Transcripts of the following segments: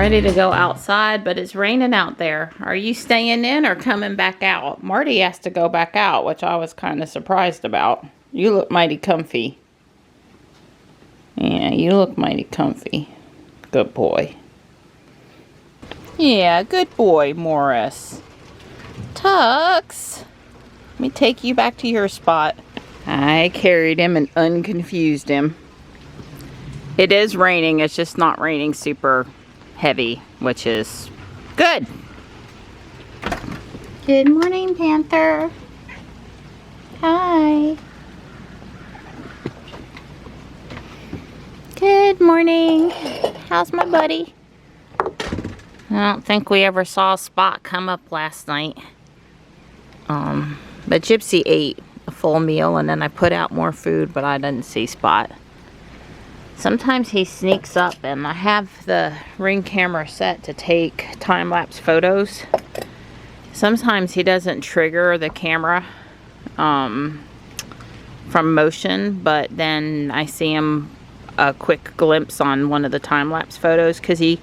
ready to go outside, but it's raining out there. Are you staying in or coming back out? Marty has to go back out, which I was kind of surprised about. You look mighty comfy. Yeah, you look mighty comfy. Good boy. Yeah, good boy, Morris. Tux, let me take you back to your spot. I carried him and unconfused him. It is raining, it's just not raining super heavy, which is good. Good morning, Panther. Hi. Good morning. How's my buddy? I don't think we ever saw Spot come up last night. But Gypsy ate a full meal and then I put out more food, but I didn't see Spot. Sometimes he sneaks up, and I have the Ring camera set to take time-lapse photos. Sometimes he doesn't trigger the camera from motion, but then I see him a quick glimpse on one of the time-lapse photos because he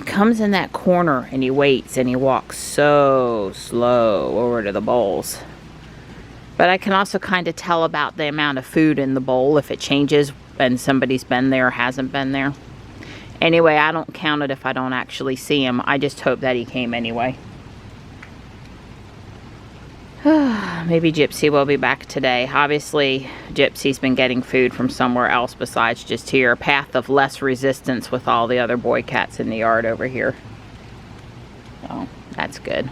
comes in that corner and he waits and he walks so slow over to the bowls. But I can also kind of tell about the amount of food in the bowl if it changes and somebody's been there or hasn't been there. Anyway, I don't count it if I don't actually see him. I just hope that he came anyway. Maybe Gypsy will be back today. Obviously, Gypsy's been getting food from somewhere else besides just here. Path of less resistance with all the other boy cats in the yard over here. So, that's good.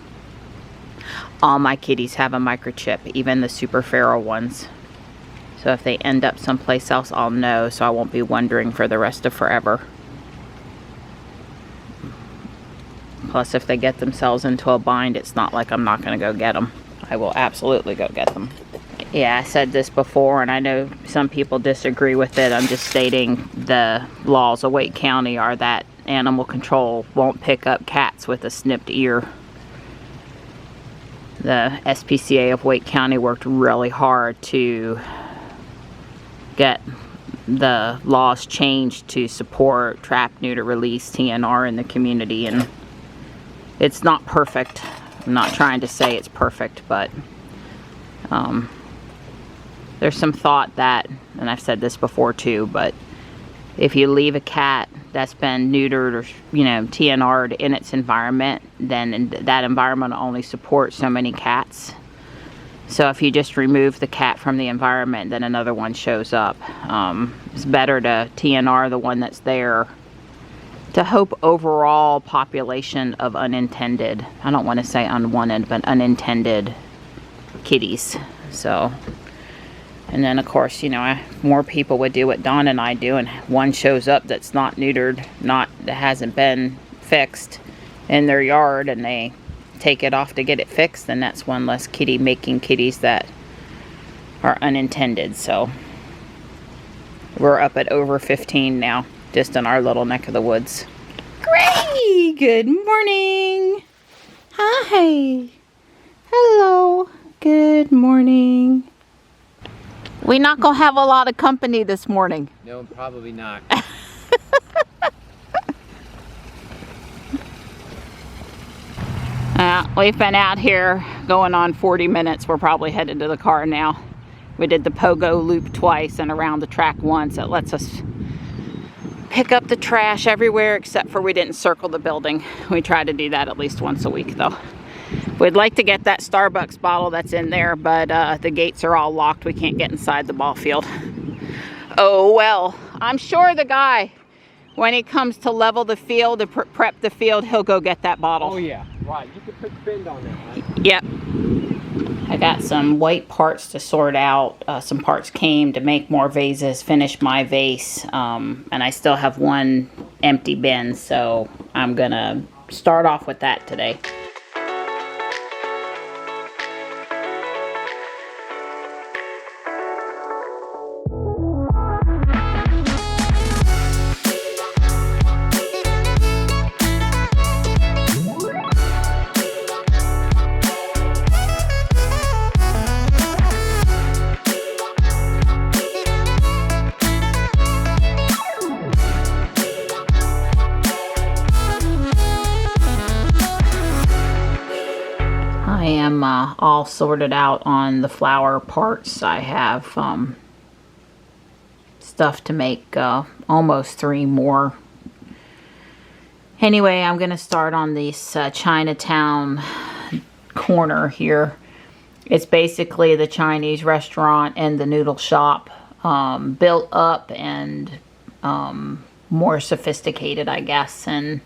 All my kitties have a microchip, even the super feral ones. So if they end up someplace else, I'll know, so I won't be wondering for the rest of forever. Plus, if they get themselves into a bind, it's not like I'm not going to go get them. I will absolutely go get them. Yeah, I said this before, and I know some people disagree with it. I'm just stating the laws of Wake County are that animal control won't pick up cats with a snipped ear. The SPCA of Wake County worked really hard to get the laws changed to support trap, neuter, release, TNR in the community, and it's not perfect. I'm not trying to say it's perfect, but there's some thought that, and I've said this before too, but if you leave a cat that's been neutered or, you know, TNR'd in its environment, then that environment will only support so many cats. So if you just remove the cat from the environment, then another one shows up. It's better to TNR the one that's there to hope overall population of unintended, I don't want to say unwanted, but unintended kitties. So, and then of course, you know, more people would do what Dawn and I do, and one shows up that's not neutered, that hasn't been fixed in their yard, and they take it off to get it fixed, then that's one less kitty making kitties that are unintended. So we're up at over 15 now, just in our little neck of the woods. Gray, good morning. Hi. Hello. Good morning. We're not gonna have a lot of company this morning. No, probably not. We've been out here going on 40 minutes. We're probably headed to the car now. We did the pogo loop twice and around the track once. It lets us pick up the trash everywhere except for we didn't circle the building. We try to do that at least once a week though. We'd like to get that Starbucks bottle that's in there, but the gates are all locked. We can't get inside the ball field. Oh well, I'm sure the guy, when he comes to level the field, to prep the field, he'll go get that bottle. Oh yeah, right. You can put bend on that, right? Yep. I got some white parts to sort out. Some parts came to make more vases, finish my vase. And I still have one empty bin, so I'm gonna start off with that today. all sorted out on the flower parts. I have stuff to make almost 3 more. Anyway, I'm going to start on this Chinatown corner here. It's basically the Chinese restaurant and the noodle shop built up and more sophisticated, I guess. And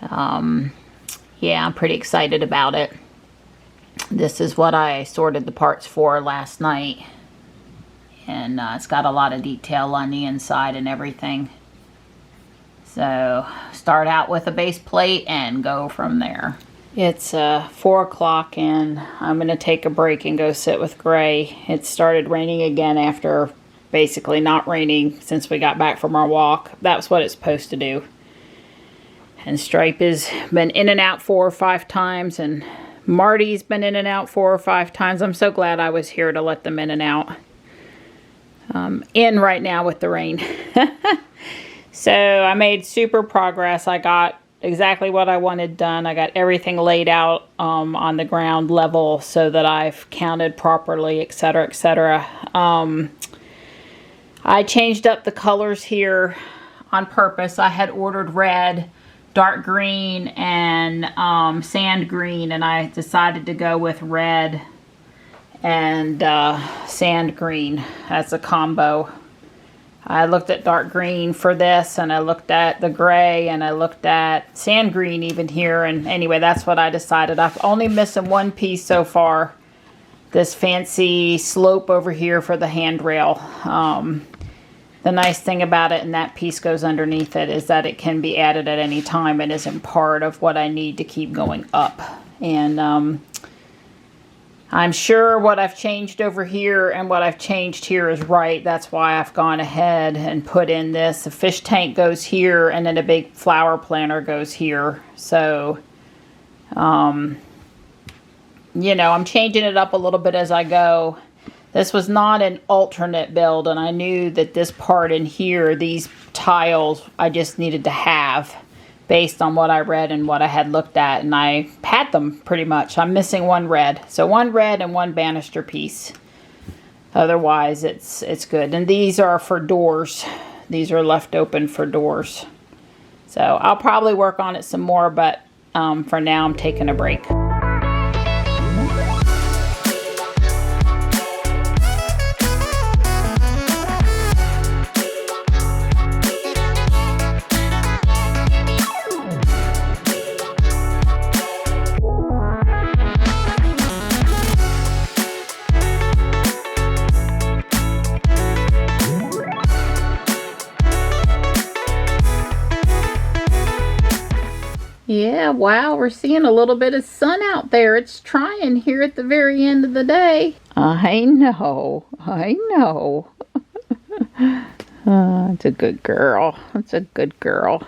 yeah, I'm pretty excited about it. This is what I sorted the parts for last night. And it's got a lot of detail on the inside and everything. So start out with a base plate and go from there. It's 4 o'clock and I'm going to take a break and go sit with Gray. It started raining again after basically not raining since we got back from our walk. That's what it's supposed to do. And Stripe has been in and out 4 or 5 times, and Marty's been in and out 4 or 5 times. I'm so glad I was here to let them in and out. In right now with the rain. So I made super progress. I got exactly what I wanted done. I got everything laid out on the ground level so that I've counted properly, etc., etc. I changed up the colors here on purpose. I had ordered red, dark green, and sand green, and I decided to go with red and sand green as a combo. I looked at dark green for this, and I looked at the gray, and I looked at sand green even here, and anyway, that's what I decided. I'm only missing one piece so far, this fancy slope over here for the handrail. The nice thing about it, and that piece goes underneath it, is that it can be added at any time. It isn't part of what I need to keep going up. And I'm sure what I've changed over here and what I've changed here is right. That's why I've gone ahead and put in this. A fish tank goes here, and then a big flower planter goes here. So, you know, I'm changing it up a little bit as I go. This was not an alternate build, and I knew that this part in here, these tiles, I just needed to have based on what I read and what I had looked at, and I had them pretty much. I'm missing one red. So one red and one banister piece. Otherwise, it's good. And these are for doors. These are left open for doors. So I'll probably work on it some more, but for now I'm taking a break. Yeah, wow, we're seeing a little bit of sun out there. It's trying here at the very end of the day. I know. It's a good girl. It's a good girl.